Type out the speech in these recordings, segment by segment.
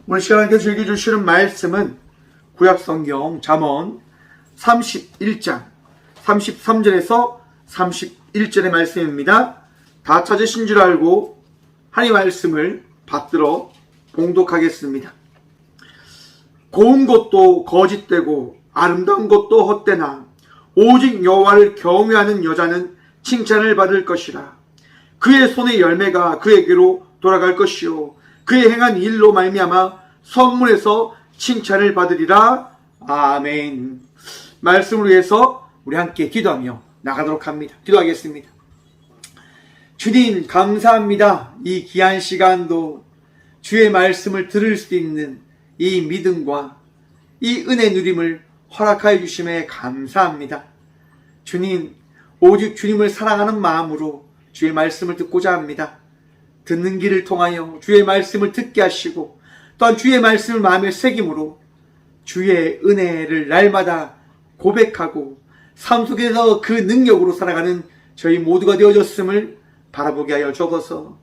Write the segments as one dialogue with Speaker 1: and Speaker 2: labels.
Speaker 1: 오늘 시간에 즐겨주시는 말씀은 구약성경 잠언 31장 33절에서 31절의 말씀입니다. 다 찾으신 줄 알고 하나님의 말씀을 받들어 봉독하겠습니다. 고운 것도 거짓되고 아름다운 것도 헛되나 오직 여호와를 경외하는 여자는 칭찬을 받을 것이라. 그의 손의 열매가 그에게로 돌아갈 것이요 그의 행한 일로 말미암아 성문에서 칭찬을 받으리라. 아멘. 말씀을 위해서 우리 함께 기도하며 나가도록 합니다. 기도하겠습니다. 주님 감사합니다. 이 귀한 시간도 주의 말씀을 들을 수 있는 이 믿음과 이 은혜 누림을 허락하여 주심에 감사합니다. 주님, 오직 주님을 사랑하는 마음으로 주의 말씀을 듣고자 합니다. 듣는 길을 통하여 주의 말씀을 듣게 하시고 또한 주의 말씀을 마음에 새김으로 주의 은혜를 날마다 고백하고 삶 속에서 그 능력으로 살아가는 저희 모두가 되어졌음을 바라보게 하여 주옵소서.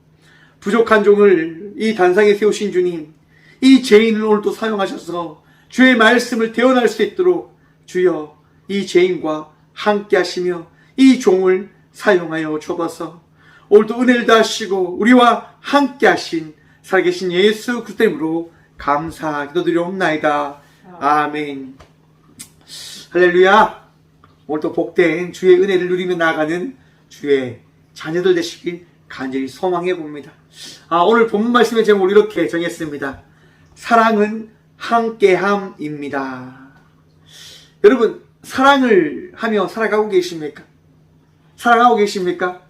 Speaker 1: 부족한 종을 이 단상에 세우신 주님, 이 죄인을 오늘도 사용하셔서 주의 말씀을 대언할 수 있도록 주여 이 죄인과 함께 하시며 이 종을 사용하여 주옵소서. 오늘도 은혜를 다하시고 우리와 함께 하신 살아계신 예수 그리스도 이름으로 감사 기도드리옵나이다. 아멘. 할렐루야. 오늘도 복된 주의 은혜를 누리며 나아가는 주의 자녀들 되시길 간절히 소망해 봅니다. 오늘 본문 말씀의 제목을 이렇게 정했습니다. 사랑은 함께함입니다. 여러분, 사랑을 하며 살아가고 계십니까? 사랑하고 계십니까?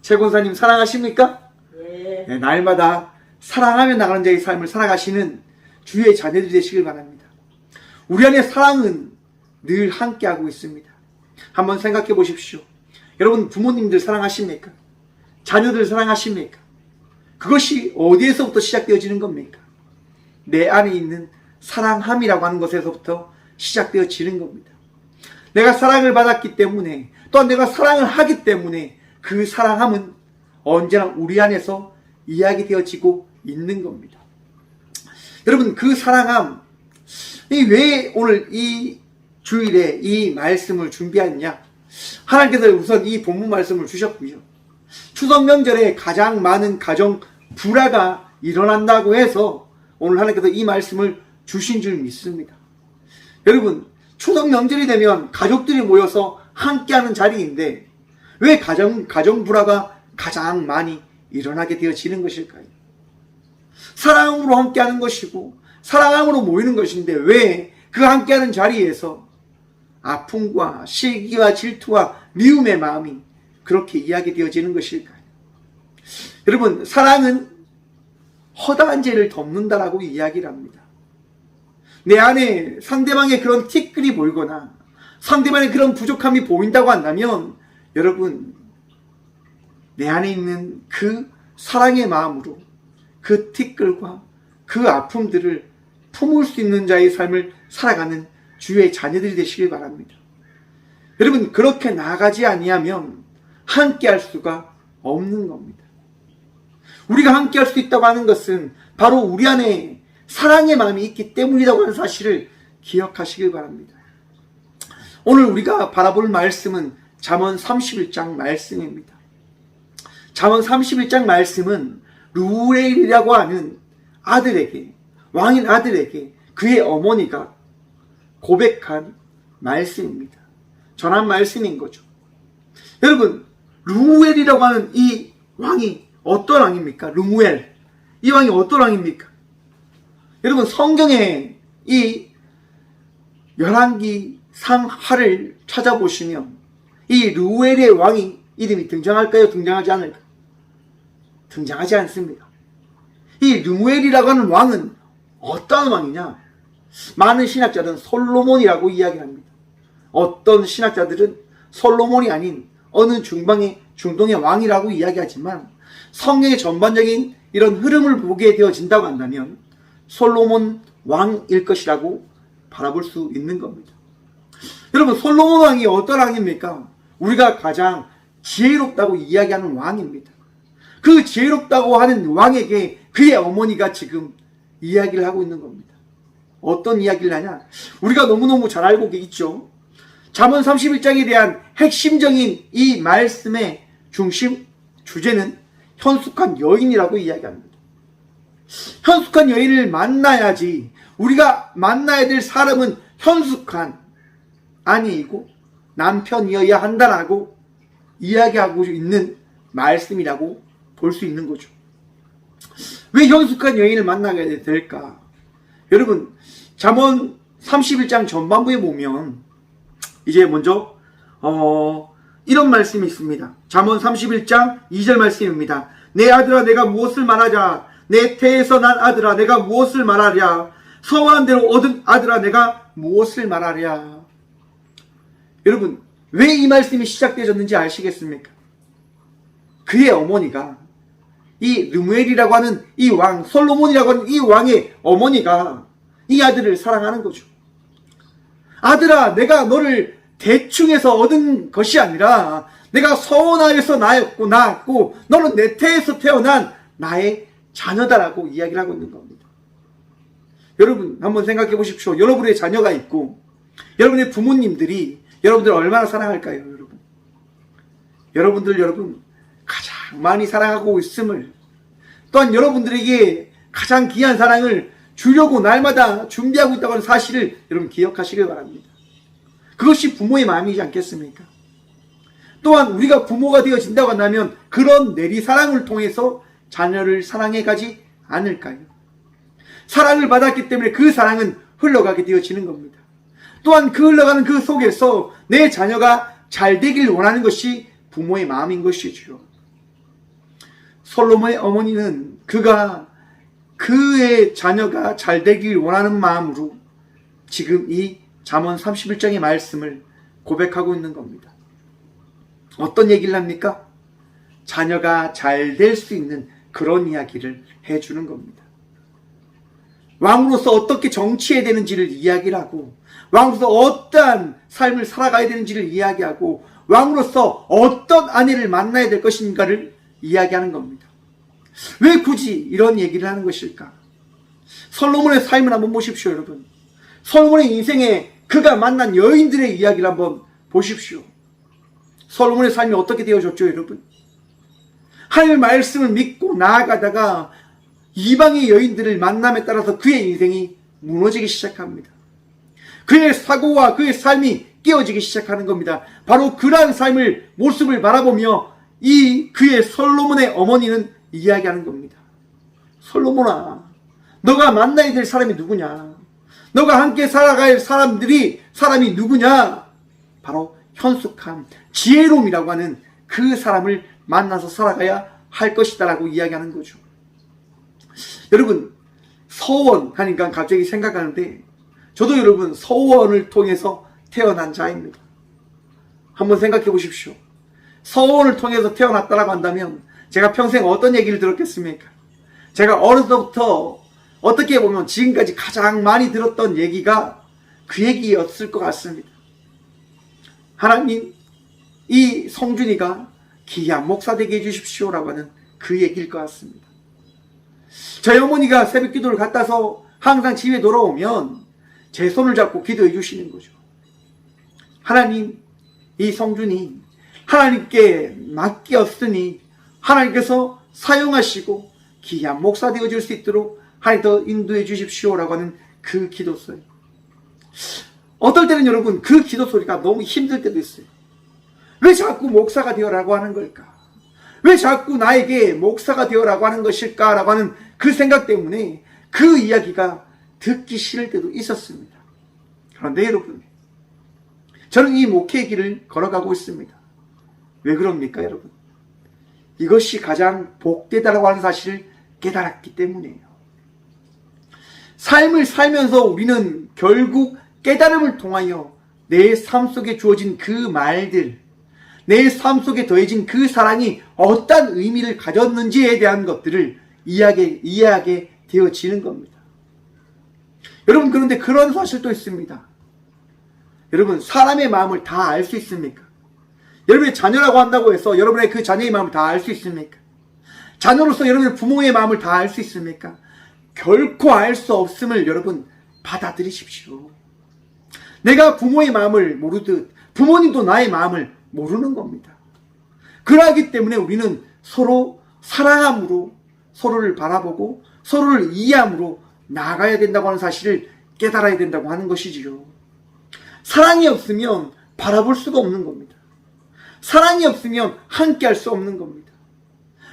Speaker 1: 최 권사님 사랑하십니까?
Speaker 2: 네.
Speaker 1: 네, 날마다 사랑하며 나가는 자의 삶을 살아가시는 주의 자녀들이 되시길 바랍니다. 우리 안에 사랑은 늘 함께하고 있습니다. 한번 생각해 보십시오. 여러분, 부모님들 사랑하십니까? 자녀들 사랑하십니까? 그것이 어디에서부터 시작되어지는 겁니까? 내 안에 있는 사랑함이라고 하는 것에서부터 시작되어지는 겁니다. 내가 사랑을 받았기 때문에 또한 내가 사랑을 하기 때문에 그 사랑함은 언제나 우리 안에서 이야기되어지고 있는 겁니다. 여러분, 그 사랑함, 왜 오늘 이 주일에 이 말씀을 준비했냐? 하나님께서 우선 이 본문 말씀을 주셨고요. 추석 명절에 가장 많은 가정 불화가 일어난다고 해서 오늘 하나님께서 이 말씀을 주신 줄 믿습니다. 여러분, 추석 명절이 되면 가족들이 모여서 함께하는 자리인데 왜 가정 불화가 가장 많이 일어나게 되어지는 것일까요? 사랑으로 함께하는 것이고 사랑함으로 모이는 것인데 왜 그 함께하는 자리에서 아픔과 시기와 질투와 미움의 마음이 그렇게 이야기되어지는 것일까요? 여러분, 사랑은 허다한 죄를 덮는다라고 이야기를 합니다. 내 안에 상대방의 그런 티끌이 보이거나 상대방의 그런 부족함이 보인다고 한다면 여러분, 내 안에 있는 그 사랑의 마음으로 그 티끌과 그 아픔들을 품을 수 있는 자의 삶을 살아가는 주의 자녀들이 되시길 바랍니다. 여러분, 그렇게 나아가지 아니하면 함께 할 수가 없는 겁니다. 우리가 함께 할 수 있다고 하는 것은 바로 우리 안에 사랑의 마음이 있기 때문이라고 하는 사실을 기억하시길 바랍니다. 오늘 우리가 바라볼 말씀은 잠언 31장 말씀입니다. 잠언 31장 말씀은 루엘이라고 하는 아들에게, 왕인 아들에게 그의 어머니가 고백한 말씀입니다. 전한 말씀인 거죠. 여러분, 루엘이라고 하는 이 왕이 어떤 왕입니까? 루무엘. 이 왕이 어떤 왕입니까? 여러분, 성경에 이 열왕기 상하를 찾아보시면 이 루엘의 왕이 이름이 등장할까요? 등장하지 않을까요? 등장하지 않습니다. 이 루무엘이라고 하는 왕은 어떤 왕이냐? 많은 신학자들은 솔로몬이라고 이야기합니다. 어떤 신학자들은 솔로몬이 아닌 어느 중동의 왕이라고 이야기하지만 성경의 전반적인 이런 흐름을 보게 되어진다고 한다면 솔로몬 왕일 것이라고 바라볼 수 있는 겁니다. 여러분, 솔로몬 왕이 어떤 왕입니까? 우리가 가장 지혜롭다고 이야기하는 왕입니다. 그 지혜롭다고 하는 왕에게 그의 어머니가 지금 이야기를 하고 있는 겁니다. 어떤 이야기를 하냐? 우리가 너무너무 잘 알고 있죠. 잠언 31장에 대한 핵심적인 이 말씀의 중심 주제는 현숙한 여인이라고 이야기합니다. 현숙한 여인을 만나야지, 우리가 만나야 될 사람은 현숙한 아내이고 남편이어야 한다라고 이야기하고 있는 말씀이라고 볼 수 있는 거죠. 왜 현숙한 여인을 만나게 될까? 여러분, 잠언 31장 전반부에 보면 이제 먼저 이런 말씀이 있습니다. 잠언 31장 2절 말씀입니다. 내 아들아 내가 무엇을 말하랴? 내 태에서 난 아들아 내가 무엇을 말하랴? 서원한 대로 얻은 아들아 내가 무엇을 말하랴? 여러분, 왜 이 말씀이 시작되어졌는지 아시겠습니까? 그의 어머니가, 이 르무엘이라고 하는 이 왕, 솔로몬이라고 하는 이 왕의 어머니가 이 아들을 사랑하는 거죠. 아들아, 내가 너를 대충해서 얻은 것이 아니라 내가 서원하여서 낳았고 너는 내 태에서 태어난 나의 자녀다라고 이야기를 하고 있는 겁니다. 여러분, 한번 생각해 보십시오. 여러분의 자녀가 있고 여러분의 부모님들이 여러분들을 얼마나 사랑할까요? 여러분 가장 많이 사랑하고 있음을, 또한 여러분들에게 가장 귀한 사랑을 주려고 날마다 준비하고 있다고 하는 사실을 여러분 기억하시길 바랍니다. 그것이 부모의 마음이지 않겠습니까? 또한 우리가 부모가 되어진다고 한다면 그런 내리사랑을 통해서 자녀를 사랑해 가지 않을까요? 사랑을 받았기 때문에 그 사랑은 흘러가게 되어지는 겁니다. 또한 그 흘러가는 그 속에서 내 자녀가 잘 되길 원하는 것이 부모의 마음인 것이죠. 솔로몬의 어머니는 그의 자녀가 잘 되길 원하는 마음으로 지금 이 잠언 31장의 말씀을 고백하고 있는 겁니다. 어떤 얘기를 합니까? 자녀가 잘 될 수 있는 그런 이야기를 해주는 겁니다. 왕으로서 어떻게 정치해야 되는지를 이야기를 하고, 왕으로서 어떠한 삶을 살아가야 되는지를 이야기하고, 왕으로서 어떤 아내를 만나야 될 것인가를 이야기하는 겁니다. 왜 굳이 이런 얘기를 하는 것일까? 솔로몬의 삶을 한번 보십시오, 여러분. 솔로몬의 인생에 그가 만난 여인들의 이야기를 한번 보십시오. 솔로몬의 삶이 어떻게 되어졌죠, 여러분? 하나님의 말씀을 믿고 나아가다가 이방의 여인들을 만남에 따라서 그의 인생이 무너지기 시작합니다. 그의 사고와 그의 삶이 깨어지기 시작하는 겁니다. 바로 그러한 삶을, 모습을 바라보며 그의 솔로몬의 어머니는 이야기하는 겁니다. 솔로몬아, 너가 만나야 될 사람이 누구냐? 너가 함께 살아갈 사람이 누구냐? 바로 현숙함, 지혜로움이라고 하는 그 사람을 만나서 살아가야 할 것이다 라고 이야기하는 거죠. 여러분, 서원 하니까 갑자기 생각하는데, 저도 여러분 서원을 통해서 태어난 자입니다. 한번 생각해 보십시오. 서원을 통해서 태어났다라고 한다면 제가 평생 어떤 얘기를 들었겠습니까? 제가 어렸을 때부터 어떻게 보면 지금까지 가장 많이 들었던 얘기가 그 얘기였을 것 같습니다. 하나님, 이 성준이가 귀한 목사 되게 해주십시오라고 하는 그 얘기일 것 같습니다. 저희 어머니가 새벽 기도를 갔다서 항상 집에 돌아오면 제 손을 잡고 기도해 주시는 거죠. 하나님, 이 성준이 하나님께 맡겼으니 하나님께서 사용하시고 귀한 목사 되어줄 수 있도록 하나님 더 인도해 주십시오라고 하는 그 기도소리. 어떨 때는 여러분 그 기도소리가 너무 힘들 때도 있어요. 왜 자꾸 목사가 되어라고 하는 걸까? 왜 자꾸 나에게 목사가 되어라고 하는 것일까라고 하는 그 생각 때문에 그 이야기가 듣기 싫을 때도 있었습니다. 그런데 여러분, 저는 이 목회의 길을 걸어가고 있습니다. 왜 그럽니까, 여러분? 이것이 가장 복되다라고 하는 사실을 깨달았기 때문이에요. 삶을 살면서 우리는 결국 깨달음을 통하여 내 삶 속에 주어진 그 말들, 내 삶 속에 더해진 그 사랑이 어떤 의미를 가졌는지에 대한 것들을 이해하게 되어지는 겁니다. 여러분, 그런데 그런 사실도 있습니다. 여러분, 사람의 마음을 다 알 수 있습니까? 여러분의 자녀라고 한다고 해서 여러분의 그 자녀의 마음을 다 알 수 있습니까? 자녀로서 여러분의 부모의 마음을 다 알 수 있습니까? 결코 알 수 없음을 여러분 받아들이십시오. 내가 부모의 마음을 모르듯 부모님도 나의 마음을 모르는 겁니다. 그러하기 때문에 우리는 서로 사랑함으로 서로를 바라보고 서로를 이해함으로 나아가야 된다고 하는 사실을 깨달아야 된다고 하는 것이지요. 사랑이 없으면 바라볼 수가 없는 겁니다. 사랑이 없으면 함께 할 수 없는 겁니다.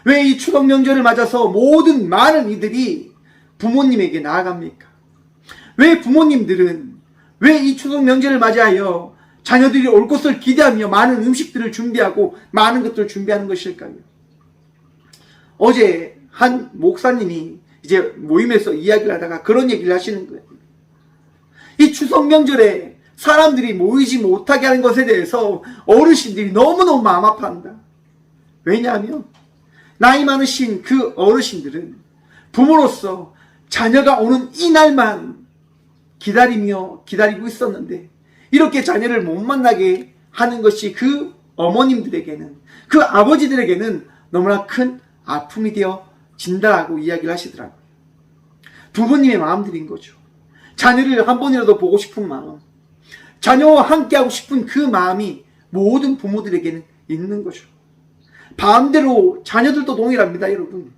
Speaker 1: 왜 이 추석 명절을 맞아서 모든 많은 이들이 부모님에게 나아갑니까? 왜 부모님들은 왜 이 추석 명절을 맞이하여 자녀들이 올 것을 기대하며 많은 음식들을 준비하고 많은 것들을 준비하는 것일까요? 어제 한 목사님이 이제 모임에서 이야기를 하다가 그런 얘기를 하시는 거예요. 이 추석 명절에 사람들이 모이지 못하게 하는 것에 대해서 어르신들이 너무너무 마음 아파한다. 왜냐하면 나이 많으신 그 어르신들은 부모로서 자녀가 오는 이날만 기다리고 있었는데 이렇게 자녀를 못 만나게 하는 것이 그 어머님들에게는, 그 아버지들에게는 너무나 큰 아픔이 되어진다라고 이야기를 하시더라고요. 부모님의 마음들인 거죠. 자녀를 한 번이라도 보고 싶은 마음, 자녀와 함께하고 싶은 그 마음이 모든 부모들에게는 있는 거죠. 반대로 자녀들도 동일합니다, 여러분.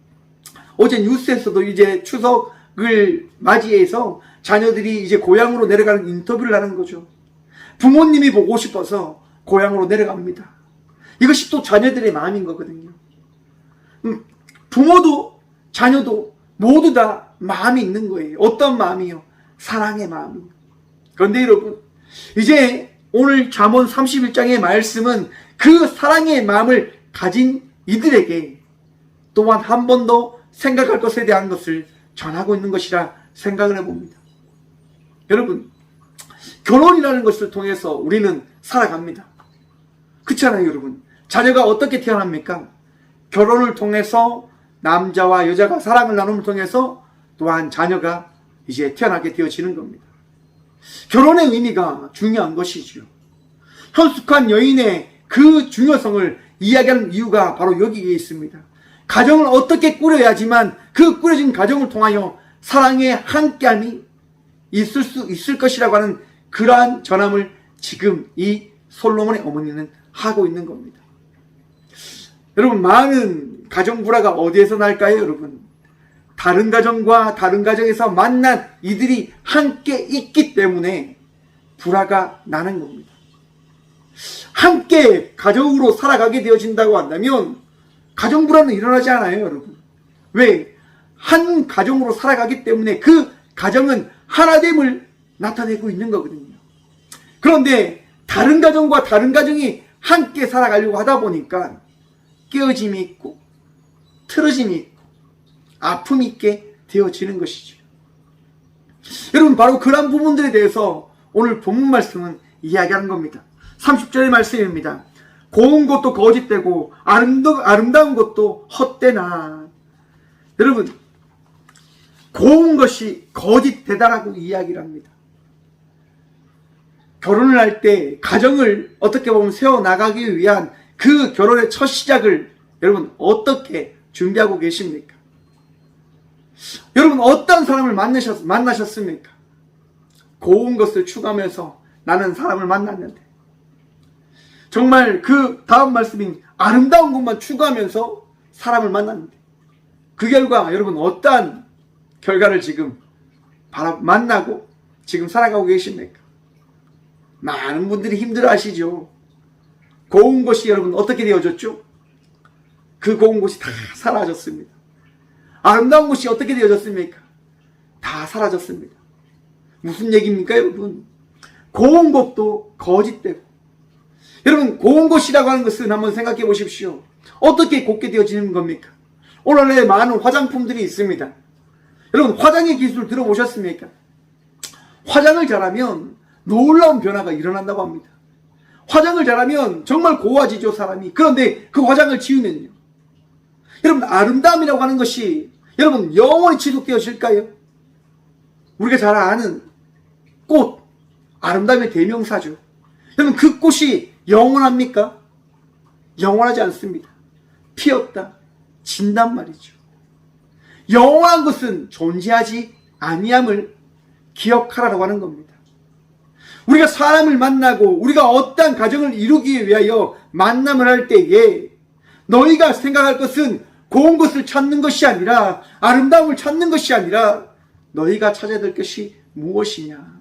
Speaker 1: 어제 뉴스에서도 이제 추석을 맞이해서 자녀들이 이제 고향으로 내려가는 인터뷰를 하는 거죠. 부모님이 보고 싶어서 고향으로 내려갑니다. 이것이 또 자녀들의 마음인 거거든요. 부모도 자녀도 모두 다 마음이 있는 거예요. 어떤 마음이요? 사랑의 마음이요. 그런데 여러분, 이제 오늘 잠언 31장의 말씀은 그 사랑의 마음을 가진 이들에게 또한 한 번 더 생각할 것에 대한 것을 전하고 있는 것이라 생각을 해봅니다. 여러분, 결혼이라는 것을 통해서 우리는 살아갑니다. 그렇잖아요, 여러분. 자녀가 어떻게 태어납니까? 결혼을 통해서 남자와 여자가 사랑을 나눔을 통해서 또한 자녀가 이제 태어나게 되어지는 겁니다. 결혼의 의미가 중요한 것이지요. 현숙한 여인의 그 중요성을 이야기하는 이유가 바로 여기에 있습니다. 가정을 어떻게 꾸려야지만 그 꾸려진 가정을 통하여 사랑의 함께함이 있을 수 있을 것이라고 하는 그러한 전함을 지금 이 솔로몬의 어머니는 하고 있는 겁니다. 여러분, 많은 가정 불화가 어디에서 날까요, 여러분? 다른 가정과 다른 가정에서 만난 이들이 함께 있기 때문에 불화가 나는 겁니다. 함께 가정으로 살아가게 되어진다고 한다면 가정 불화는 일어나지 않아요, 여러분. 왜? 한 가정으로 살아가기 때문에 그 가정은 하나됨을 나타내고 있는 거거든요. 그런데 다른 가정과 다른 가정이 함께 살아가려고 하다 보니까 깨어짐이 있고 틀어짐이 있고 아픔이 있게 되어지는 것이죠. 여러분, 바로 그런 부분들에 대해서 오늘 본문 말씀은 이야기하는 겁니다. 30절의 말씀입니다. 고운 것도 거짓되고 아름다운 것도 헛되나. 여러분, 고운 것이 거짓되다라고 이야기를 합니다. 결혼을 할 때 가정을 어떻게 보면 세워나가기 위한 그 결혼의 첫 시작을 여러분 어떻게 준비하고 계십니까? 여러분, 어떤 사람을 만나셨습니까? 고운 것을 추구하면서 나는 사람을 만났는데, 정말 그 다음 말씀인 아름다운 것만 추구하면서 사람을 만났는데 그 결과 여러분 어떠한 결과를 지금 만나고 지금 살아가고 계십니까? 많은 분들이 힘들어 하시죠. 고운 것이 여러분 어떻게 되어졌죠? 그 고운 것이 다 사라졌습니다. 아름다운 것이 어떻게 되어졌습니까? 다 사라졌습니다. 무슨 얘기입니까, 여러분? 고운 것도 거짓되고. 여러분, 고운 것이라고 하는 것은 한번 생각해 보십시오. 어떻게 곱게 되어지는 겁니까? 오늘날에 많은 화장품들이 있습니다. 여러분, 화장의 기술 들어보셨습니까? 화장을 잘하면 놀라운 변화가 일어난다고 합니다. 화장을 잘하면 정말 고와지죠, 사람이. 그런데 그 화장을 지우면요, 여러분, 아름다움이라고 하는 것이 여러분 영원히 지속되어질까요? 우리가 잘 아는 꽃, 아름다움의 대명사죠. 여러분, 그 꽃이 영원합니까? 영원하지 않습니다. 피었다 진단 말이죠. 영원한 것은 존재하지 아니함을 기억하라고 하는 겁니다. 우리가 사람을 만나고 우리가 어떠한 가정을 이루기 위하여 만남을 할 때에 너희가 생각할 것은 고운 것을 찾는 것이 아니라, 아름다움을 찾는 것이 아니라 너희가 찾아야 될 것이 무엇이냐,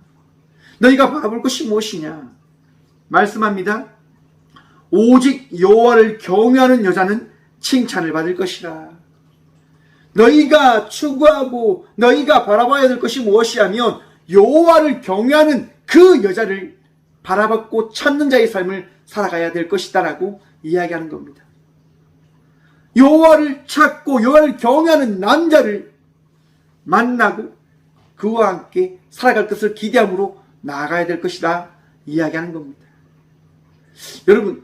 Speaker 1: 너희가 바라볼 것이 무엇이냐 말씀합니다. 오직 여호와를 경외하는 여자는 칭찬을 받을 것이라. 너희가 추구하고 너희가 바라봐야 될 것이 무엇이냐면 여호와를 경외하는 그 여자를 바라봤고 찾는 자의 삶을 살아가야 될 것이다 라고 이야기하는 겁니다. 여호와를 찾고 여호와를 경외하는 남자를 만나고 그와 함께 살아갈 것을 기대함으로 나아가야 될 것이다 이야기하는 겁니다. 여러분,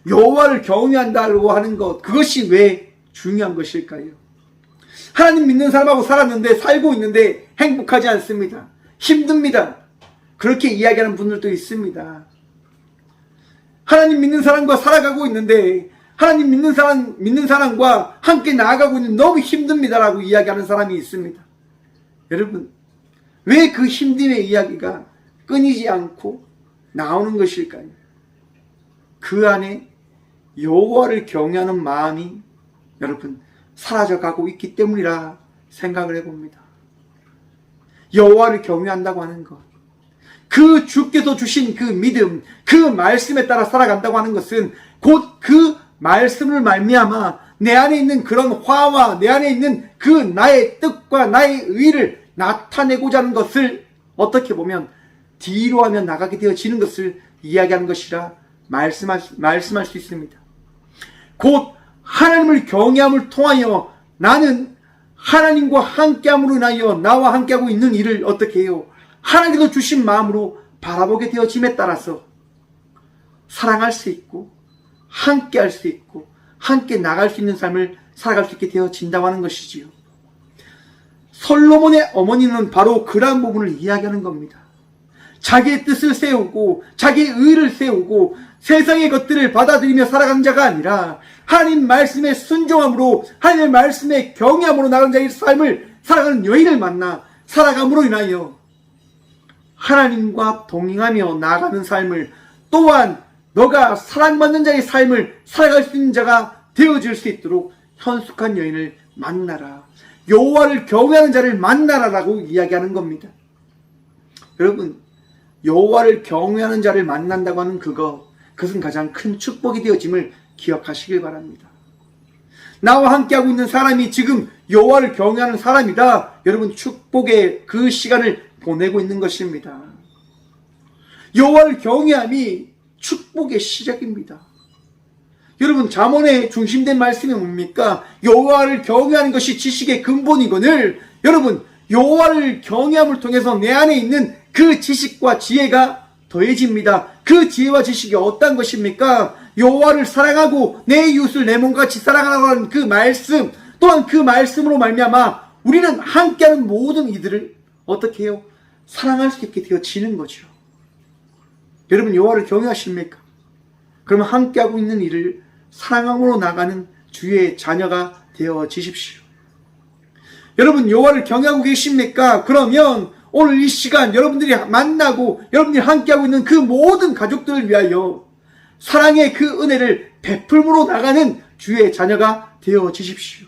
Speaker 1: 여호와를 경외한다고 하는 것, 그것이 왜 중요한 것일까요? 하나님 믿는 사람하고 살았는데, 살고 있는데 행복하지 않습니다. 힘듭니다. 그렇게 이야기하는 분들도 있습니다. 하나님 믿는 사람과 살아가고 있는데 하나님 믿는 사람과 함께 나아가고 있는 너무 힘듭니다라고 이야기하는 사람이 있습니다. 여러분, 왜 그 힘듦의 이야기가 끊이지 않고 나오는 것일까요? 그 안에 여호와를 경외하는 마음이 여러분 사라져가고 있기 때문이라 생각을 해봅니다. 여호와를 경외한다고 하는 것, 그 주께서 주신 그 믿음, 그 말씀에 따라 살아간다고 하는 것은 곧 그 말씀을 말미암아 내 안에 있는 그런 화와 내 안에 있는 그 나의 뜻과 나의 의를 나타내고자 하는 것을 어떻게 보면 뒤로 하며 나가게 되어지는 것을 이야기하는 것이라 말씀할 수 있습니다. 곧 하나님을 경외함을 통하여 나는 하나님과 함께함으로 인하여 나와 함께하고 있는 일을 어떻게 해요? 하나님께서 주신 마음으로 바라보게 되어짐에 따라서 사랑할 수 있고 함께할 수 있고 함께 나갈 수 있는 삶을 살아갈 수 있게 되어진다고 하는 것이지요. 솔로몬의 어머니는 바로 그러한 부분을 이야기하는 겁니다. 자기의 뜻을 세우고 자기의 의를 세우고 세상의 것들을 받아들이며 살아가는 자가 아니라 하나님 말씀에 순종함으로 하나님의 말씀에 경외함으로 나가는 자의 삶을 살아가는 여인을 만나 살아감으로 인하여 하나님과 동행하며 나아가는 삶을, 또한 너가 사랑받는 자의 삶을 살아갈 수 있는 자가 되어질 수 있도록 현숙한 여인을 만나라, 여호와를 경외하는 자를 만나라라고 이야기하는 겁니다. 여러분, 여호와를 경외하는 자를 만난다고 하는 그것은 가장 큰 축복이 되어짐을 기억하시길 바랍니다. 나와 함께하고 있는 사람이 지금 여호와를 경외하는 사람이다. 여러분, 축복의 그 시간을 보내고 있는 것입니다. 여호와를 경외함이 축복의 시작입니다. 여러분, 잠언의 중심된 말씀이 뭡니까? 여호와를 경외하는 것이 지식의 근본이거늘, 여러분, 여호와를 경외함을 통해서 내 안에 있는 그 지식과 지혜가 더해집니다. 그 지혜와 지식이 어떤 것입니까? 여호와를 사랑하고 내 이웃을 내 몸같이 사랑하라고 하는 그 말씀, 또한 그 말씀으로 말미암아 우리는 함께하는 모든 이들을 어떻게 해요? 사랑할 수 있게 되어지는 거죠. 여러분, 여호와를 경외하십니까? 그러면 함께하고 있는 이를 사랑함으로 나가는 주의 자녀가 되어지십시오. 여러분, 여호와를 경외하고 계십니까? 그러면 오늘 이 시간 여러분들이 만나고 여러분들이 함께하고 있는 그 모든 가족들을 위하여 사랑의 그 은혜를 베풀므로 나가는 주의 자녀가 되어지십시오.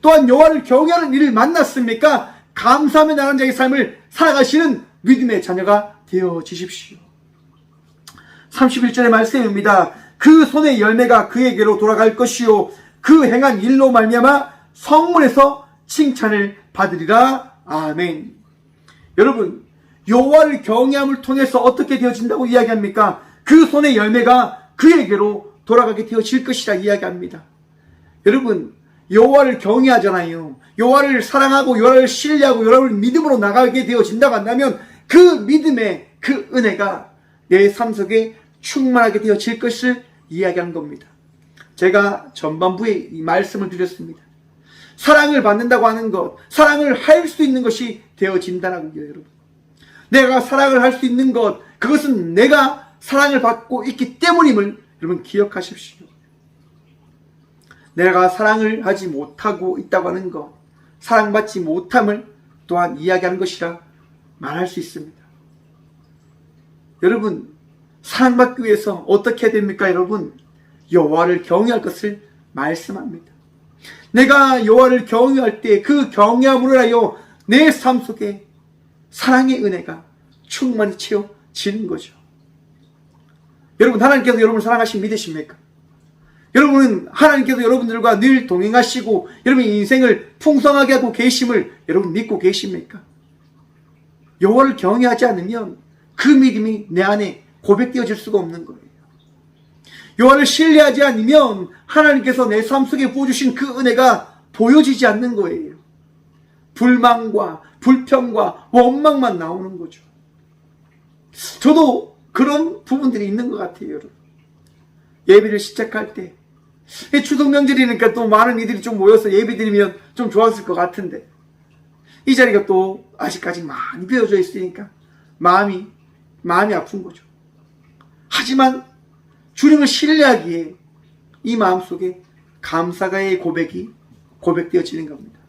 Speaker 1: 또한 여호와를 경외하는 이를 만났습니까? 감사하며 나가는 자의 삶을 살아가시는 믿음의 자녀가 되어지십시오. 31절의 말씀입니다. 그 손의 열매가 그에게로 돌아갈 것이요 그 행한 일로 말미암아 성문에서 칭찬을 받으리라. 아멘. 여러분, 여호와를 경외함을 통해서 어떻게 되어진다고 이야기합니까? 그 손의 열매가 그에게로 돌아가게 되어질 것이라 이야기합니다. 여러분, 여호와를 경외하잖아요. 여호와를 사랑하고 여호와를 신뢰하고 여호와를 믿음으로 나가게 되어진다고 한다면 그 믿음의 그 은혜가 내 삶 속에 충만하게 되어질 것을 이야기한 겁니다. 제가 전반부에 이 말씀을 드렸습니다. 사랑을 받는다고 하는 것, 사랑을 할 수 있는 것이 되어진다라고요, 여러분. 내가 사랑을 할 수 있는 것, 그것은 내가 사랑을 받고 있기 때문임을 여러분 기억하십시오. 내가 사랑을 하지 못하고 있다고 하는 것, 사랑받지 못함을 또한 이야기하는 것이라 말할 수 있습니다. 여러분, 사랑받기 위해서 어떻게 해야 됩니까? 여러분, 여호와를 경외할 것을 말씀합니다. 내가 여호와를 경외할 때 그 경외함으로 인하여 내 삶 속에 사랑의 은혜가 충만히 채워지는 거죠. 여러분, 하나님께서 여러분을 사랑하신 믿으십니까? 여러분은 하나님께서 여러분들과 늘 동행하시고 여러분의 인생을 풍성하게 하고 계심을 여러분 믿고 계십니까? 여호와를 경외하지 않으면 그 믿음이 내 안에 고백되어질 수가 없는 거예요. 여호와를 신뢰하지 않으면 하나님께서 내 삶 속에 부어주신 그 은혜가 보여지지 않는 거예요. 불만과 불평과 원망만 나오는 거죠. 저도 그런 부분들이 있는 것 같아요, 여러분. 예배를 시작할 때 추석 명절이니까 또 많은 이들이 좀 모여서 예배 드리면 좀 좋았을 것 같은데 이 자리가 또 아직까지 많이 비어져 있으니까 마음이 아픈 거죠. 하지만 주님을 신뢰하기에 이 마음속에 감사가의 고백이 고백되어지는 겁니다.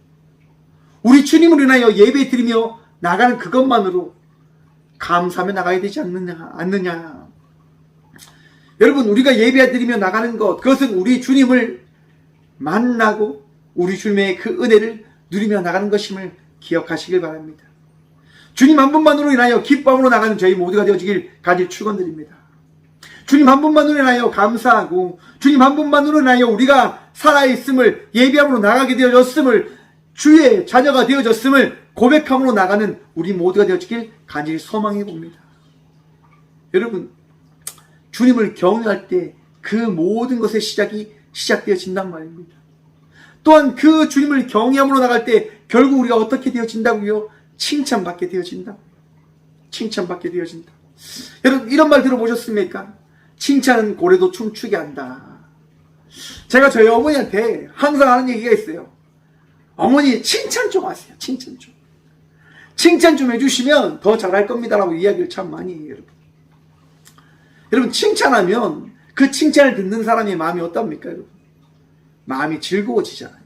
Speaker 1: 우리 주님을 인하여 예배 드리며 나가는 그것만으로 감사하며 나가야 되지 않느냐. 여러분, 우리가 예배 드리며 나가는 것, 그것은 우리 주님을 만나고 우리 주님의 그 은혜를 누리며 나가는 것임을 기억하시길 바랍니다. 주님 한 분만으로 인하여 기쁨으로 나가는 저희 모두가 되어지길 간절히 축원드립니다. 주님 한 분만으로 인하여 감사하고 주님 한 분만으로 인하여 우리가 살아있음을 예배함으로 나가게 되어졌음을 주의 자녀가 되어졌음을 고백함으로 나가는 우리 모두가 되어지길 간절히 소망해 봅니다. 여러분, 주님을 경외할 때 그 모든 것의 시작이 시작되어진단 말입니다. 또한 그 주님을 경외함으로 나갈 때 결국 우리가 어떻게 되어진다고요? 칭찬받게 되어진다. 칭찬받게 되어진다. 여러분, 이런 말 들어보셨습니까? 칭찬은 고래도 춤추게 한다. 제가 저희 어머니한테 항상 하는 얘기가 있어요. 어머니, 칭찬 좀 하세요. 칭찬 좀. 칭찬 좀 해주시면 더 잘할 겁니다라고 이야기를 참 많이 해요, 여러분. 여러분, 칭찬하면 그 칭찬을 듣는 사람의 마음이 어떻습니까, 여러분? 마음이 즐거워지잖아요.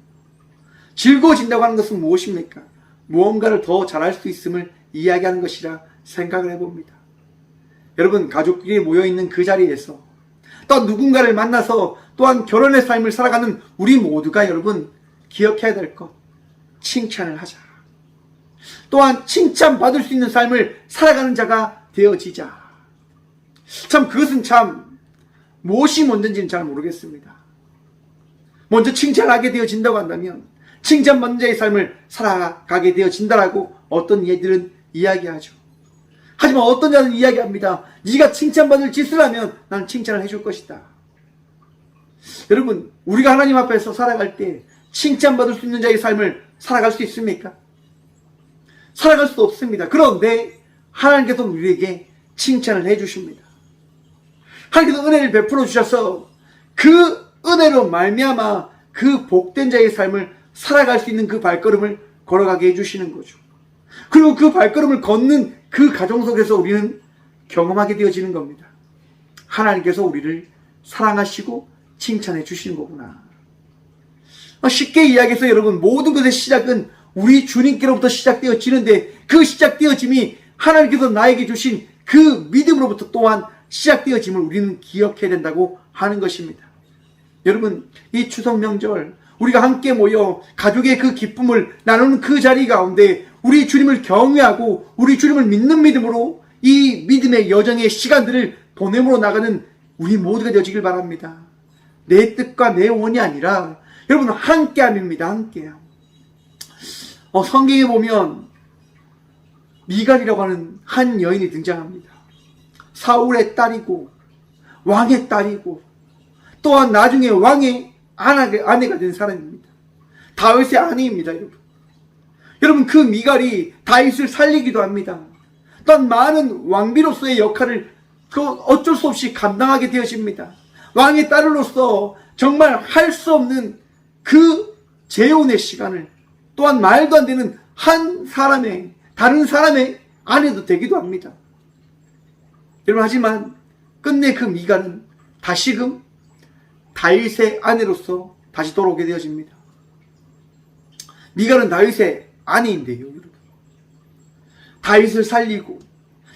Speaker 1: 즐거워진다고 하는 것은 무엇입니까? 무언가를 더 잘할 수 있음을 이야기하는 것이라 생각을 해봅니다. 여러분, 가족끼리 모여있는 그 자리에서 또 누군가를 만나서 또한 결혼의 삶을 살아가는 우리 모두가 여러분 기억해야 될 것, 칭찬을 하자. 또한 칭찬받을 수 있는 삶을 살아가는 자가 되어지자. 참, 그것은 참 무엇이 먼저인지는 잘 모르겠습니다. 먼저 칭찬하게 되어진다고 한다면 칭찬받는 자의 삶을 살아가게 되어진다라고 어떤 이들은 이야기하죠. 하지만 어떤 자는 이야기합니다. 네가 칭찬받을 짓을 하면 난 칭찬을 해줄 것이다. 여러분, 우리가 하나님 앞에서 살아갈 때 칭찬받을 수 있는 자의 삶을 살아갈 수 있습니까? 살아갈 수 없습니다. 그런데 하나님께서 우리에게 칭찬을 해주십니다. 하나님께서 은혜를 베풀어 주셔서 그 은혜로 말미암아 그 복된 자의 삶을 살아갈 수 있는 그 발걸음을 걸어가게 해주시는 거죠. 그리고 그 발걸음을 걷는 그 가정 속에서 우리는 경험하게 되어지는 겁니다. 하나님께서 우리를 사랑하시고 칭찬해 주시는 거구나. 쉽게 이야기해서 여러분, 모든 것의 시작은 우리 주님께로부터 시작되어지는데 그 시작되어짐이 하나님께서 나에게 주신 그 믿음으로부터 또한 시작되어짐을 우리는 기억해야 된다고 하는 것입니다. 여러분, 이 추석 명절 우리가 함께 모여 가족의 그 기쁨을 나누는 그 자리 가운데 우리 주님을 경외하고 우리 주님을 믿는 믿음으로 이 믿음의 여정의 시간들을 보냄으로 나가는 우리 모두가 되어지길 바랍니다. 내 뜻과 내 원이 아니라 여러분 함께함입니다. 함께함. 성경에 보면 미갈이라고 하는 한 여인이 등장합니다. 사울의 딸이고 왕의 딸이고 또한 나중에 왕의 아내가 된 사람입니다. 다윗의 아내입니다. 여러분, 그 미갈이 다윗을 살리기도 합니다. 또한 많은 왕비로서의 역할을 어쩔 수 없이 감당하게 되어집니다. 왕의 딸로서 정말 할 수 없는 그 재혼의 시간을 또한 말도 안 되는 다른 사람의 아내도 되기도 합니다. 여러분, 하지만 끝내 그 미갈은 다시금 다윗의 아내로서 다시 돌아오게 되어집니다. 미갈은 다윗의 아내인데요, 여러분. 다윗을 살리고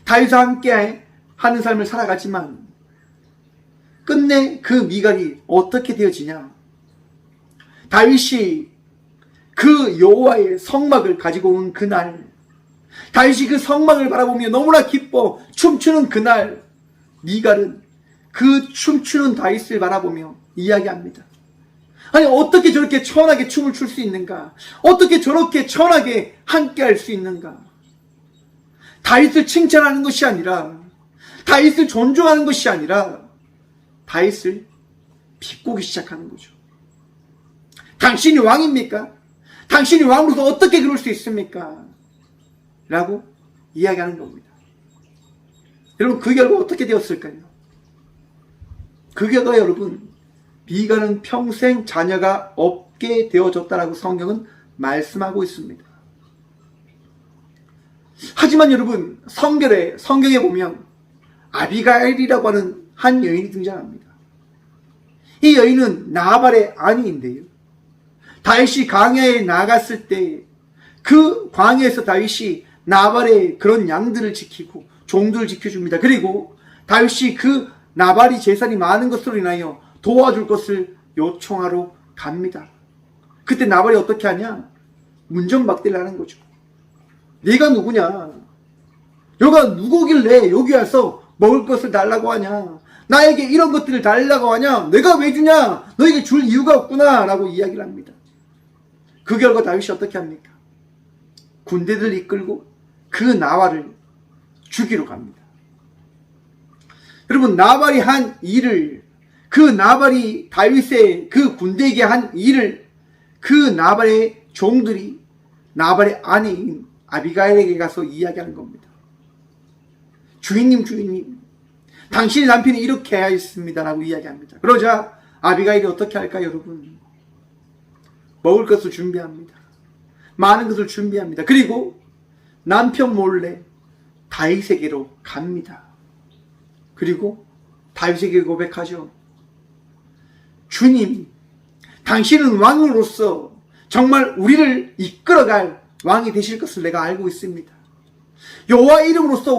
Speaker 1: 다윗과 함께 하는 삶을 살아가지만 끝내 그 미갈이 어떻게 되어지냐? 다윗이 그 여호와의 성막을 가지고 온 그날, 다윗이 그 성막을 바라보며 너무나 기뻐 춤추는 그날, 미갈은 그 춤추는 다윗을 바라보며 이야기합니다. 아니, 어떻게 저렇게 천하게 춤을 출 수 있는가? 어떻게 저렇게 천하게 함께 할 수 있는가? 다윗을 칭찬하는 것이 아니라, 다윗을 존중하는 것이 아니라 다윗을 비꼬기 시작하는 거죠. 당신이 왕입니까? 당신이 왕으로서 어떻게 그럴 수 있습니까? 라고 이야기하는 겁니다. 여러분, 그 결과 어떻게 되었을까요? 그 결과 여러분, 미갈은 평생 자녀가 없게 되어졌다라고 성경은 말씀하고 있습니다. 하지만 여러분, 성경에 보면 아비가일이라고 하는 한 여인이 등장합니다. 이 여인은 나발의 아내인데요, 다윗이 광야에 나갔을 때 그 광야에서 다윗이 나발의 그런 양들을 지키고 종들을 지켜줍니다. 그리고 다윗이 그 나발이 재산이 많은 것으로 인하여 도와줄 것을 요청하러 갑니다. 그때 나발이 어떻게 하냐? 문전박대를 하는 거죠. 네가 누구냐? 너가 누구길래 여기 와서 먹을 것을 달라고 하냐? 나에게 이런 것들을 달라고 하냐? 내가 왜 주냐? 너에게 줄 이유가 없구나 라고 이야기를 합니다. 그 결과 다윗이 어떻게 합니까? 군대들을 이끌고 그 나발을 죽이러 갑니다. 여러분, 나발이 한 일을, 그 나발이 다윗의 그 군대에게 한 일을 그 나발의 종들이 나발의 아내인 아비가일에게 가서 이야기하는 겁니다. 주인님, 당신의 남편이 이렇게 하였습니다 라고 이야기합니다. 그러자 아비가일이 어떻게 할까요, 여러분? 먹을 것을 준비합니다. 많은 것을 준비합니다. 그리고 남편 몰래 다윗에게로 갑니다. 그리고 다윗에게 고백하죠. 주님, 당신은 왕으로서 정말 우리를 이끌어갈 왕이 되실 것을 내가 알고 있습니다. 여호와 이름으로써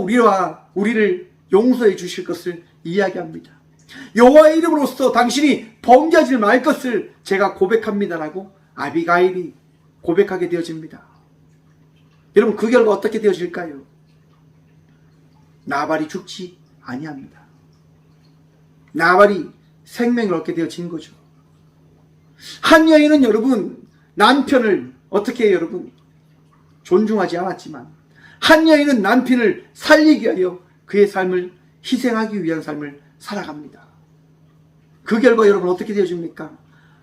Speaker 1: 우리를 용서해 주실 것을 이야기합니다. 여호와의 이름으로써 당신이 범죄하지 말 것을 제가 고백합니다라고 아비가일이 고백하게 되어집니다. 여러분, 그 결과 어떻게 되어질까요? 나발이 죽지 아니합니다. 나발이 생명을 얻게 되어진 거죠. 한 여인은 여러분, 남편을 어떻게 해요, 여러분? 존중하지 않았지만 한 여인은 남편을 살리기 위하여 그의 삶을 희생하기 위한 삶을 살아갑니다. 그 결과 여러분 어떻게 되어집니까?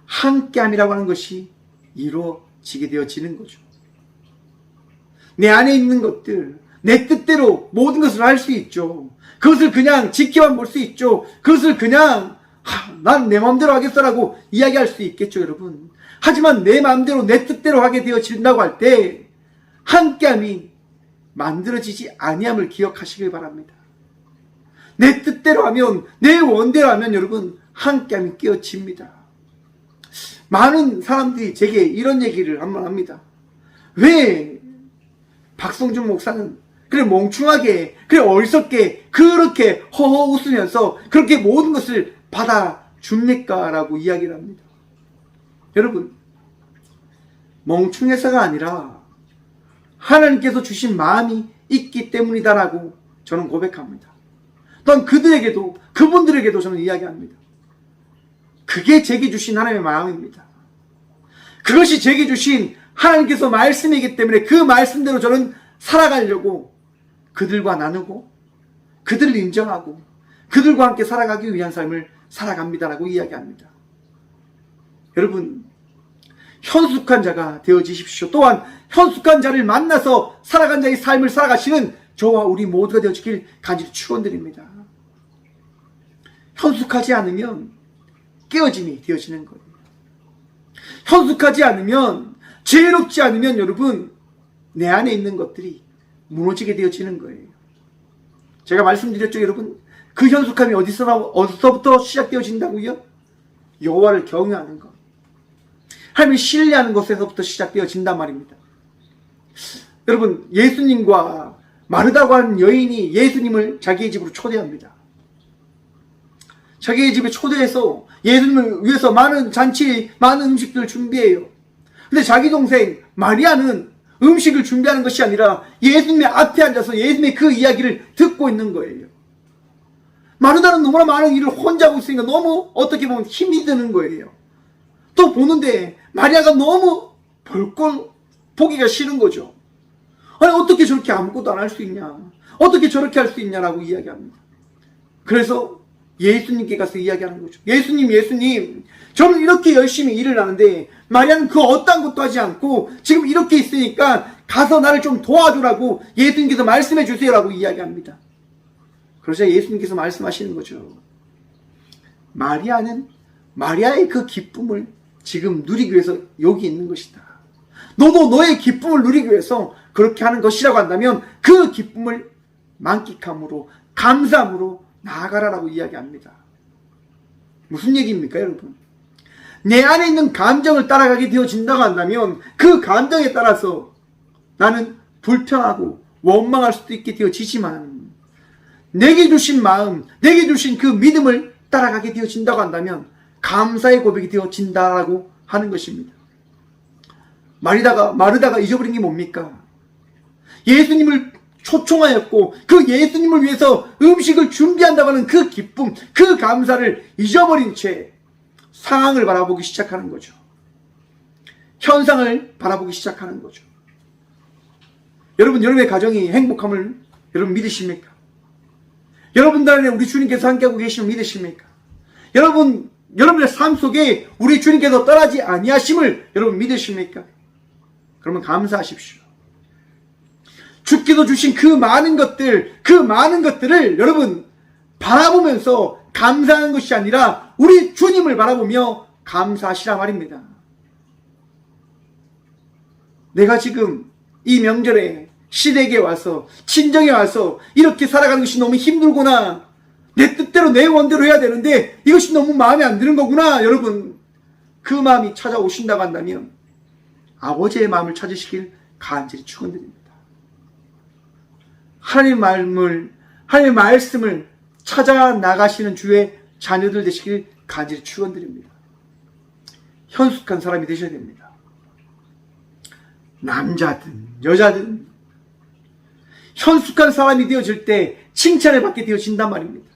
Speaker 1: 함께함이라고 하는 것이 이루어지게 되어지는 거죠. 내 안에 있는 것들, 내 뜻대로 모든 것을 할 수 있죠. 그것을 그냥 지켜만 볼 수 있죠. 그것을 그냥 난 내 마음대로 하겠어라고 이야기할 수 있겠죠, 여러분. 하지만 내 마음대로 내 뜻대로 하게 되어진다고 할 때 함께함이 만들어지지 아니함을 기억하시길 바랍니다. 내 뜻대로 하면, 내 원대로 하면 여러분 함께함이 깨어집니다. 많은 사람들이 제게 이런 얘기를 한번 합니다. 왜 박성준 목사는 그래 멍충하게, 그래 어리석게 그렇게 허허 웃으면서 그렇게 모든 것을 받아줍니까? 라고 이야기를 합니다. 여러분, 멍충해서가 아니라 하나님께서 주신 마음이 있기 때문이다라고 저는 고백합니다. 또한 그분들에게도 저는 이야기합니다. 그게 제게 주신 하나님의 마음입니다. 그것이 제게 주신 하나님께서 말씀이기 때문에 그 말씀대로 저는 살아가려고 그들과 나누고 그들을 인정하고 그들과 함께 살아가기 위한 삶을 살아갑니다라고 이야기합니다. 여러분, 현숙한 자가 되어지십시오. 또한 현숙한 자를 만나서 살아간 자의 삶을 살아가시는 저와 우리 모두가 되어지길 간절히 축원드립니다. 현숙하지 않으면 깨어짐이 되어지는 거예요. 현숙하지 않으면, 지혜롭지 않으면 여러분 내 안에 있는 것들이 무너지게 되어지는 거예요. 제가 말씀드렸죠, 여러분. 그 현숙함이 어디서부터 시작되어진다고요? 여호와를 경외하는 것, 하나님을 신뢰하는 것에서부터 시작되어진단 말입니다. 여러분, 예수님과 마르다고 하는 여인이 예수님을 자기의 집으로 초대합니다. 자기의 집에 초대해서 예수님을 위해서 많은 잔치, 많은 음식들을 준비해요. 근데 자기 동생 마리아는 음식을 준비하는 것이 아니라 예수님의 앞에 앉아서 예수님의 그 이야기를 듣고 있는 거예요. 마르다는 너무나 많은 일을 혼자 하고 있으니까 너무 어떻게 보면 힘이 드는 거예요. 또 보는데 마리아가 너무 벌걸 보기가 싫은 거죠. 아니, 어떻게 저렇게 아무것도 안 할 수 있냐, 어떻게 저렇게 할 수 있냐라고 이야기합니다. 그래서 예수님께 가서 이야기하는 거죠. 예수님, 저는 이렇게 열심히 일을 하는데 마리아는 그 어떤 것도 하지 않고 지금 이렇게 있으니까 가서 나를 좀 도와주라고 예수님께서 말씀해 주세요라고 이야기합니다. 그러자 예수님께서 말씀하시는 거죠. 마리아는 마리아의 그 기쁨을 지금 누리기 위해서 여기 있는 것이다. 너도 너의 기쁨을 누리기 위해서 그렇게 하는 것이라고 한다면 그 기쁨을 만끽함으로, 감사함으로 나아가라라고 이야기합니다. 무슨 얘기입니까, 여러분? 내 안에 있는 감정을 따라가게 되어진다고 한다면 그 감정에 따라서 나는 불평하고 원망할 수도 있게 되어지지만 내게 주신 마음, 내게 주신 그 믿음을 따라가게 되어진다고 한다면 감사의 고백이 되어진다라고 하는 것입니다. 마르다가 잊어버린 게 뭡니까? 예수님을 초청하였고 그 예수님을 위해서 음식을 준비한다고 하는 그 기쁨, 그 감사를 잊어버린 채 상황을 바라보기 시작하는 거죠. 현상을 바라보기 시작하는 거죠. 여러분의 가정이 행복함을 여러분 믿으십니까? 여러분들 안에 우리 주님께서 함께하고 계심을 믿으십니까? 여러분의 삶 속에 우리 주님께서 떠나지 아니하심을 여러분 믿으십니까? 그러면 감사하십시오. 주께서 주신 그 많은 것들을 여러분 바라보면서 감사하는 것이 아니라 우리 주님을 바라보며 감사하시라 말입니다. 내가 지금 이 명절에 시댁에 와서, 친정에 와서 이렇게 살아가는 것이 너무 힘들구나, 내 뜻대로 내 원대로 해야 되는데 이것이 너무 마음에 안 드는 거구나, 여러분 그 마음이 찾아오신다고 한다면 아버지의 마음을 찾으시길 간절히 축원드립니다. 하나님의 말씀을 찾아 나가시는 주의 자녀들 되시길 간절히 축원드립니다. 현숙한 사람이 되셔야 됩니다. 남자든 여자든 현숙한 사람이 되어질 때 칭찬을 받게 되어진단 말입니다.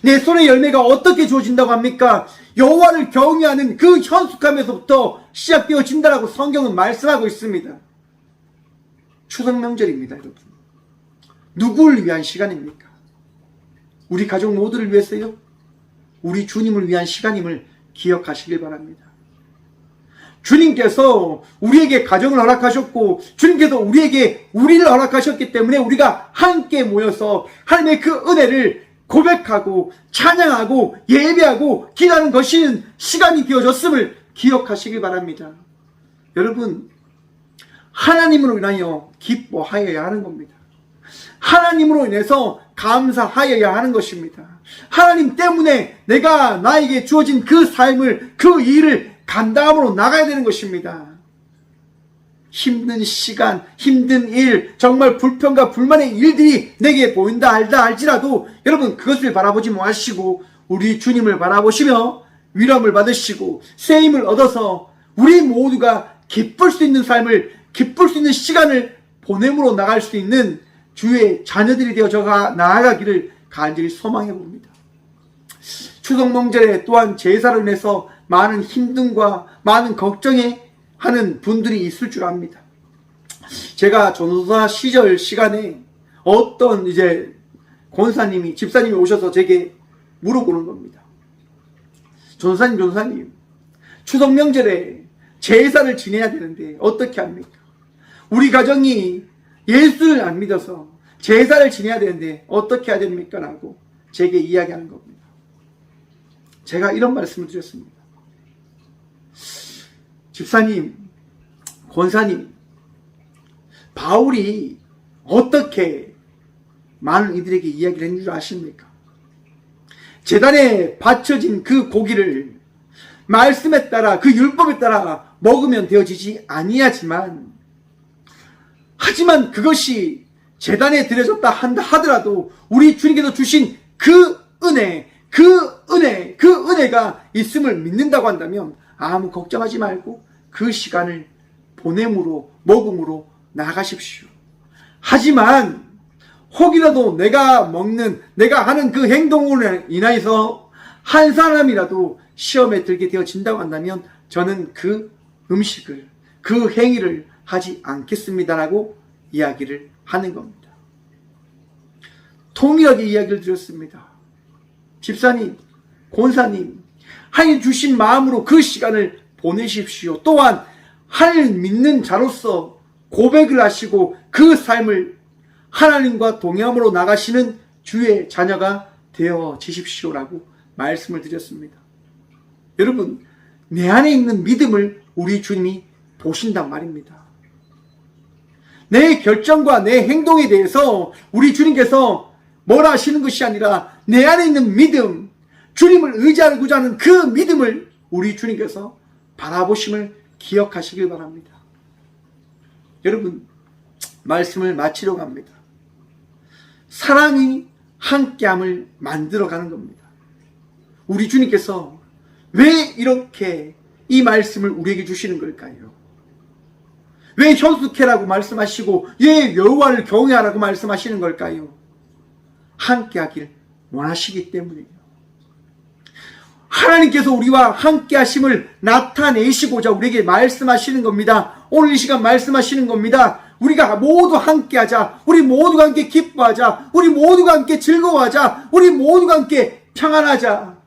Speaker 1: 내 손의 열매가 어떻게 주어진다고 합니까? 여호와를 경외하는 그 현숙함에서부터 시작되어진다라고 성경은 말씀하고 있습니다. 추석 명절입니다, 여러분. 누구를 위한 시간입니까? 우리 가족 모두를 위해서요? 우리 주님을 위한 시간임을 기억하시길 바랍니다. 주님께서 우리에게 가정을 허락하셨고 주님께서 우리에게 우리를 허락하셨기 때문에 우리가 함께 모여서 하나님의 그 은혜를 고백하고 찬양하고 예배하고 기도하는 것이 시간이 되어졌음을 기억하시길 바랍니다. 여러분, 하나님으로 인하여 기뻐하여야 하는 겁니다. 하나님으로 인해서 감사하여야 하는 것입니다. 하나님 때문에 내가 나에게 주어진 그 삶을, 그 일을 감당함으로 나가야 되는 것입니다. 힘든 시간, 힘든 일, 정말 불평과 불만의 일들이 내게 보인다 할지라도 여러분 그것을 바라보지 마시고 우리 주님을 바라보시며 위로함을 받으시고 쓰임을 얻어서 우리 모두가 기쁠 수 있는 삶을, 기쁠 수 있는 시간을 보냄으로 나갈 수 있는 주의 자녀들이 되어 나아가기를 간절히 소망해 봅니다. 추석 명절에 또한 제사를 인해서 많은 힘듦과 많은 걱정에 하는 분들이 있을 줄 압니다. 제가 전도사 시절 시간에 어떤 권사님이, 집사님이 오셔서 제게 물어보는 겁니다. 전도사님, 추석 명절에 제사를 지내야 되는데 어떻게 합니까? 우리 가정이 예수를 안 믿어서 제사를 지내야 되는데 어떻게 해야 됩니까? 라고 제게 이야기하는 겁니다. 제가 이런 말씀을 드렸습니다. 집사님, 권사님, 바울이 어떻게 많은 이들에게 이야기를 했는 줄 아십니까? 제단에 바쳐진 그 고기를 말씀에 따라 그 율법에 따라 먹으면 되어지지 아니하지만 하지만 그것이 제단에 드려졌다 한다 하더라도 우리 주님께서 주신 그 은혜가 있음을 믿는다고 한다면 아무 걱정하지 말고 그 시간을 보냄으로 먹음으로 나아가십시오. 하지만 혹이라도 내가 하는 그 행동으로 인하여서 한 사람이라도 시험에 들게 되어진다고 한다면 저는 그 음식을, 그 행위를 하지 않겠습니다라고 이야기를 하는 겁니다. 동일하게 이야기를 드렸습니다. 집사님, 권사님, 하나님 주신 마음으로 그 시간을 보내십시오. 또한 하나님을 믿는 자로서 고백을 하시고 그 삶을 하나님과 동행함으로 나가시는 주의 자녀가 되어지십시오라고 말씀을 드렸습니다. 여러분, 내 안에 있는 믿음을 우리 주님이 보신단 말입니다. 내 결정과 내 행동에 대해서 우리 주님께서 뭐라 하시는 것이 아니라 내 안에 있는 믿음, 주님을 의지하고자 하는 그 믿음을 우리 주님께서 바라보심을 기억하시길 바랍니다. 여러분, 말씀을 마치려고 합니다. 사랑이 함께함을 만들어가는 겁니다. 우리 주님께서 왜 이렇게 이 말씀을 우리에게 주시는 걸까요? 왜 현숙해라고 말씀하시고 왜 여호와를 경외하라고 말씀하시는 걸까요? 함께하길 원하시기 때문이에요. 하나님께서 우리와 함께하심을 나타내시고자 우리에게 말씀하시는 겁니다. 오늘 이 시간 말씀하시는 겁니다. 우리가 모두 함께하자. 우리 모두가 함께 기뻐하자. 우리 모두가 함께 즐거워하자. 우리 모두가 함께 평안하자.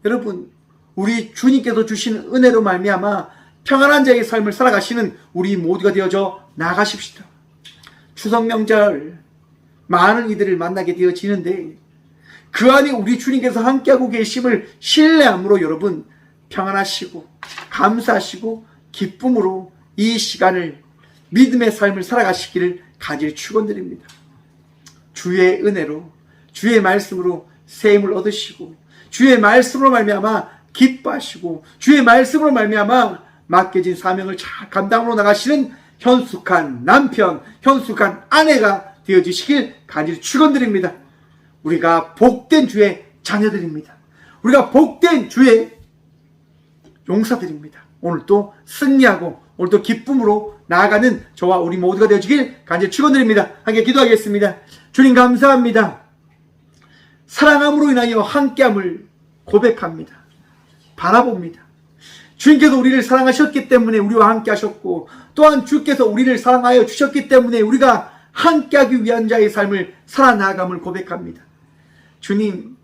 Speaker 1: 여러분, 우리 주님께서 주시는 은혜로 말미암아 평안한 자의 삶을 살아가시는 우리 모두가 되어져 나가십시다. 추석 명절 많은 이들을 만나게 되어지는데 그 안에 우리 주님께서 함께하고 계심을 신뢰함으로 여러분 평안하시고 감사하시고 기쁨으로 이 시간을 믿음의 삶을 살아가시기를 간절히 축원드립니다. 주의 은혜로 주의 말씀으로 새 힘을 얻으시고 주의 말씀으로 말미암아 기뻐하시고 주의 말씀으로 말미암아 맡겨진 사명을 잘 감당으로 나가시는 현숙한 남편, 현숙한 아내가 되어주시길 간절히 축원드립니다. 우리가 복된 주의 자녀들입니다. 우리가 복된 주의 용사들입니다. 오늘도 승리하고 오늘도 기쁨으로 나아가는 저와 우리 모두가 되어주길 간절히 축원드립니다. 함께 기도하겠습니다. 주님 감사합니다. 사랑함으로 인하여 함께함을 고백합니다. 바라봅니다. 주님께서 우리를 사랑하셨기 때문에 우리와 함께 하셨고 또한 주께서 우리를 사랑하여 주셨기 때문에 우리가 함께하기 위한 자의 삶을 살아나감을 고백합니다. 주님,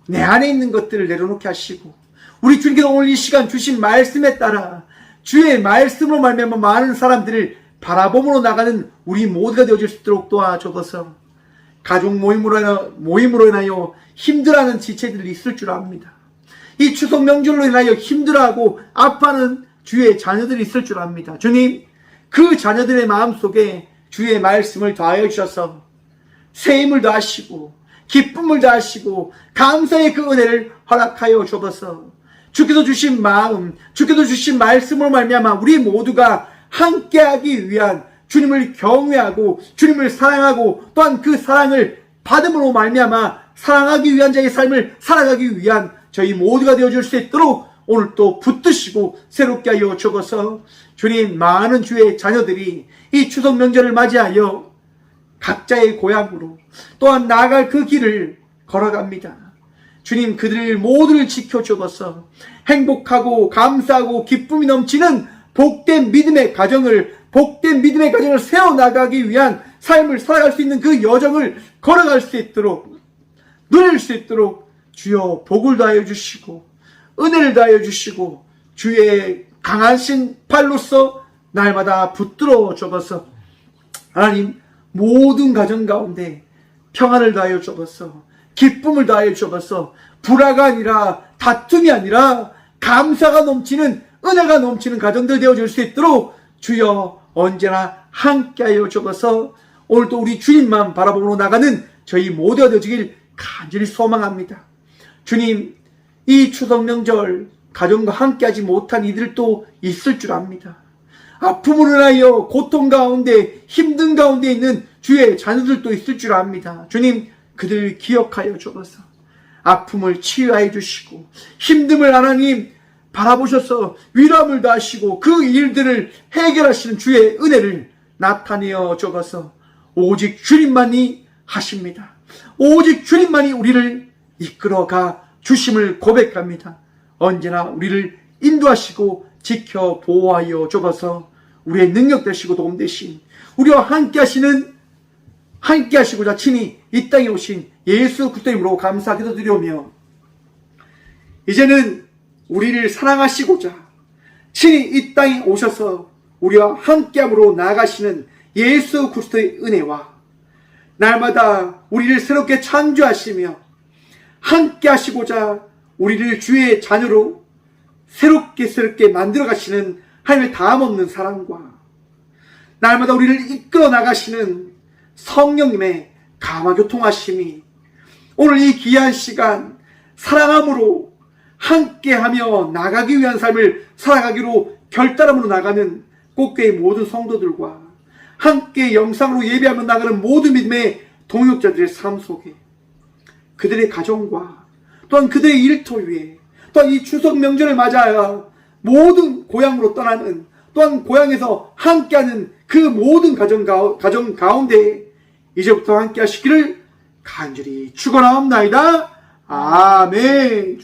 Speaker 1: 내 안에 있는 것들을 내려놓게 하시고 우리 주님께서 오늘 이 시간 주신 말씀에 따라 주의 말씀으로 말미암아 많은 사람들을 바라봄으로 나가는 우리 모두가 되어질 수 있도록 도와줘서 가족 모임으로 인하여 힘들어하는 지체들이 있을 줄 압니다. 이 추석 명절로 인하여 힘들어하고 아파하는 주의 자녀들이 있을 줄 압니다. 주님, 그 자녀들의 마음속에 주의 말씀을 더하여 주셔서 새 힘을 더하시고 기쁨을 더하시고 감사의 그 은혜를 허락하여 주옵소서. 주께서 주신 마음, 주께서 주신 말씀으로 말미암아 우리 모두가 함께하기 위한 주님을 경외하고 주님을 사랑하고 또한 그 사랑을 받음으로 말미암아 사랑하기 위한 자의 삶을 살아가기 위한 저희 모두가 되어줄 수 있도록 오늘 또 붙드시고 새롭게 하여 주옵소서. 주님, 많은 주의 자녀들이 이 추석 명절을 맞이하여 각자의 고향으로 또한 나아갈 그 길을 걸어갑니다. 주님, 그들 모두를 지켜주옵소서. 행복하고 감사하고 기쁨이 넘치는 복된 믿음의 가정을 세워나가기 위한 삶을 살아갈 수 있는 그 여정을 걸어갈 수 있도록 누릴 수 있도록 주여 복을 다하여 주시고 은혜를 다하여 주시고 주의 강하신 팔로서 날마다 붙들어 주옵소서. 하나님, 모든 가정 가운데 평안을 다하여 주옵소서. 기쁨을 다하여 주옵소서. 불화가 아니라 다툼이 아니라 감사가 넘치는 은혜가 넘치는 가정들 되어줄 수 있도록 주여 언제나 함께하여 주옵소서. 오늘도 우리 주님만 바라보고 나가는 저희 모두가 되어지길 간절히 소망합니다. 주님, 이 추석 명절 가정과 함께하지 못한 이들도 있을 줄 압니다. 아픔으로 인하여 고통 가운데 힘든 가운데 있는 주의 자녀들도 있을 줄 압니다. 주님, 그들을 기억하여 주옵소서. 아픔을 치유하여 주시고 힘듦을 하나님 바라보셔서 위로함을 더하시고 그 일들을 해결하시는 주의 은혜를 나타내어 주옵소서. 오직 주님만이 하십니다. 오직 주님만이 우리를 이끌어가 주심을 고백합니다. 언제나 우리를 인도하시고 지켜 보호하여 주옵소서. 우리의 능력 되시고 도움 되신 우리와 함께 하시고자 친히 이 땅에 오신 예수 그리스도 이름으로 감사 기도드리오며, 이제는 우리를 사랑하시고자 친히 이 땅에 오셔서 우리와 함께함으로 나아가시는 예수 그리스도의 은혜와 날마다 우리를 새롭게 창조하시며 함께 하시고자 우리를 주의 자녀로 새롭게 만들어 가시는 하나님의 다함없는 사랑과 날마다 우리를 이끌어 나가시는 성령님의 감화교통하심이 오늘 이 귀한 시간 사랑함으로 함께하며 나가기 위한 삶을 살아가기로 결단함으로 나가는 꽃교회 모든 성도들과 함께 영상으로 예배하며 나가는 모든 믿음의 동역자들의 삶 속에 그들의 가정과 또한 그들의 일터 위에 또한 이 추석 명절을 맞아야 모든 고향으로 떠나는 또한 고향에서 함께하는 그 모든 가정 가운데 이제부터 함께 하시기를 간절히 축원하옵나이다. 아멘.